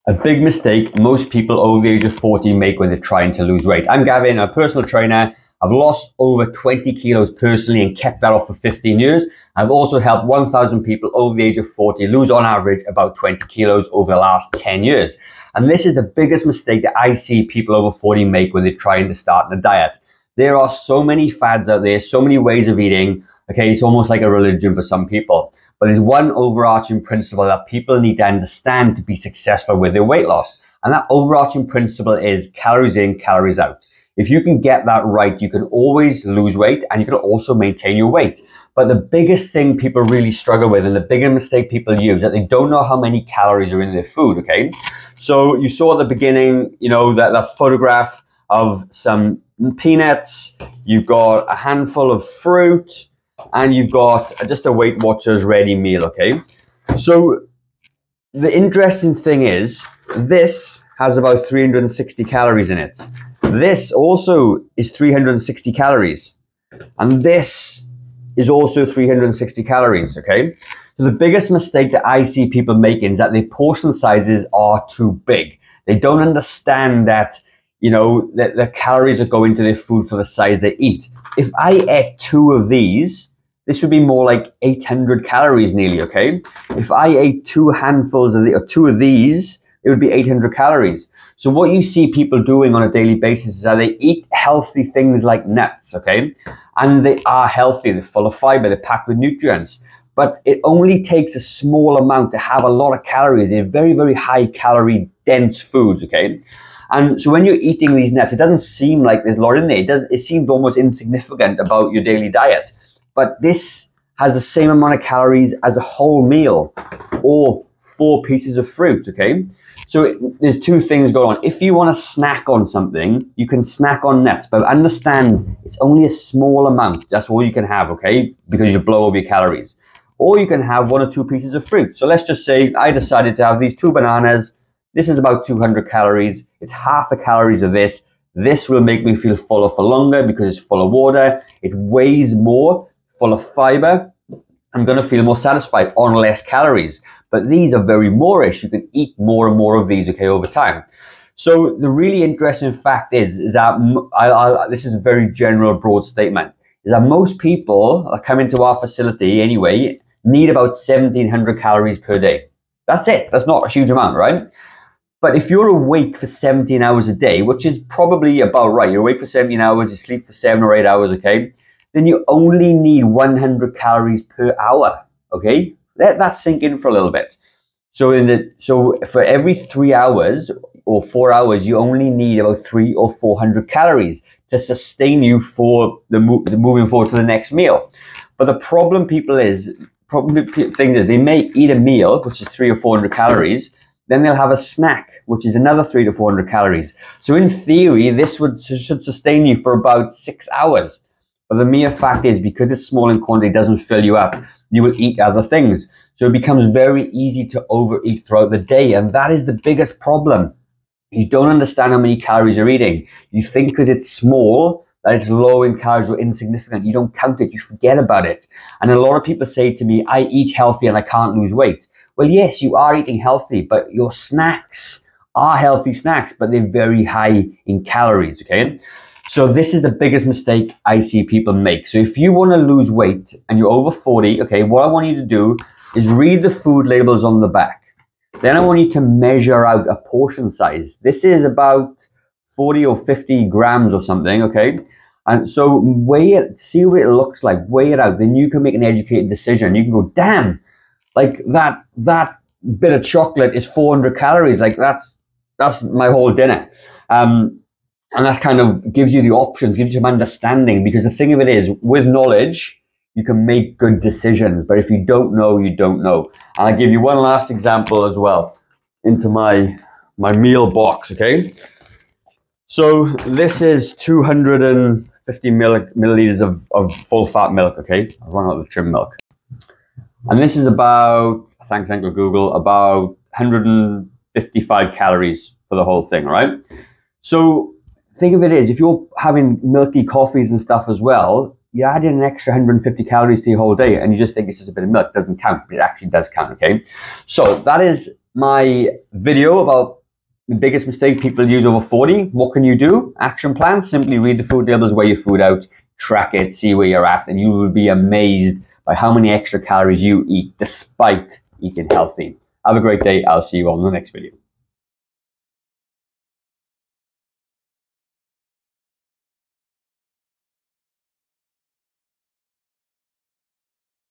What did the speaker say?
A big mistake most people over the age of 40 make when they're trying to lose weight. I'm Gavin, a personal trainer. I've lost over 20 kilos personally and kept that off for 15 years. I've also helped 1,000 people over the age of 40 lose on average about 20 kilos over the last 10 years. And this is the biggest mistake that I see people over 40 make when they're trying to start a diet. There are so many fads out there, so many ways of eating. Okay, it's almost like a religion for some people. But there's one overarching principle that people need to understand to be successful with their weight loss. And that overarching principle is calories in, calories out. If you can get that right, you can always lose weight and you can also maintain your weight. But the biggest thing people really struggle with and the biggest mistake people use is that they don't know how many calories are in their food, okay? So you saw at the beginning, you know, that photograph of some peanuts, you've got a handful of fruit, and you've got just a Weight Watchers ready meal, okay? So the interesting thing is this has about 360 calories in it. This also is 360 calories. And this is also 360 calories, okay? So the biggest mistake that I see people making is that their portion sizes are too big. They don't understand that, you know, that the calories that go into their food for the size they eat. If I ate 2 of these, this would be more like 800 calories nearly, okay? If I ate 2 handfuls of or 2 of these, it would be 800 calories. So what you see people doing on a daily basis is that they eat healthy things like nuts, okay? And they are healthy, they're full of fiber, they're packed with nutrients. But it only takes a small amount to have a lot of calories. They're very, very high calorie dense foods, okay? And so when you're eating these nuts, it doesn't seem like there's a lot in there. It seems almost insignificant about your daily diet. But this has the same amount of calories as a whole meal or 4 pieces of fruit, okay? So there's 2 things going on. If you want to snack on something, you can snack on nuts, but understand it's only a small amount. That's all you can have, okay? Because you blow over your calories. Or you can have 1 or 2 pieces of fruit. So let's just say I decided to have these 2 bananas. This is about 200 calories. It's half the calories of this. This will make me feel fuller for longer because it's full of water. It weighs more, full of fiber. I'm going to feel more satisfied on less calories. But these are very more-ish. You can eat more and more of these, okay, over time. So the really interesting fact is that, this is a very general, broad statement, is that most people that come into our facility anyway need about 1,700 calories per day. That's it. That's not a huge amount, right? But if you're awake for 17 hours a day, which is probably about right, you're awake for 17 hours, you sleep for 7 or 8 hours, okay, then you only need 100 calories per hour, okay? Let that sink in for a little bit. So for every 3 hours or 4 hours, you only need about 300 or 400 calories to sustain you for the moving forward to the next meal. But the problem things is they may eat a meal, which is 300 or 400 calories, then they'll have a snack, which is another 300 to 400 calories. So in theory, this should sustain you for about 6 hours. But the mere fact is, because it's small in quantity, doesn't fill you up, you will eat other things. So it becomes very easy to overeat throughout the day. And that is the biggest problem. You don't understand how many calories you're eating. You think because it's small, that it's low in calories or insignificant. You don't count it, you forget about it. And a lot of people say to me, I eat healthy and I can't lose weight. Well, yes, you are eating healthy, but your snacks are healthy snacks, but they're very high in calories, okay? So this is the biggest mistake I see people make. So if you want to lose weight and you're over 40, okay, what I want you to do is read the food labels on the back. Then I want you to measure out a portion size. This is about 40 or 50 grams or something, okay? And so weigh it, see what it looks like, weigh it out. Then you can make an educated decision. You can go, damn, like that bit of chocolate is 400 calories. Like that's my whole dinner. And that kind of gives you the options, gives you some understanding, because the thing of it is, with knowledge, you can make good decisions. But if you don't know, you don't know. And I'll give you one last example as well into my meal box, okay? So this is 250 milliliters of full fat milk, okay? I've run out of trim milk. And this is about, thanks to Google, about 155 calories for the whole thing, right? So think of it as, if you're having milky coffees and stuff as well, you add in an extra 150 calories to your whole day, and you just think it's just a bit of milk. It doesn't count, but it actually does count, okay? So that is my video about The biggest mistake people use over 40. What can you do? Action plan. Simply read the food labels, weigh your food out, track it, see where you're at, and you will be amazed by how many extra calories you eat despite eating healthy. Have a great day. I'll see you on the next video.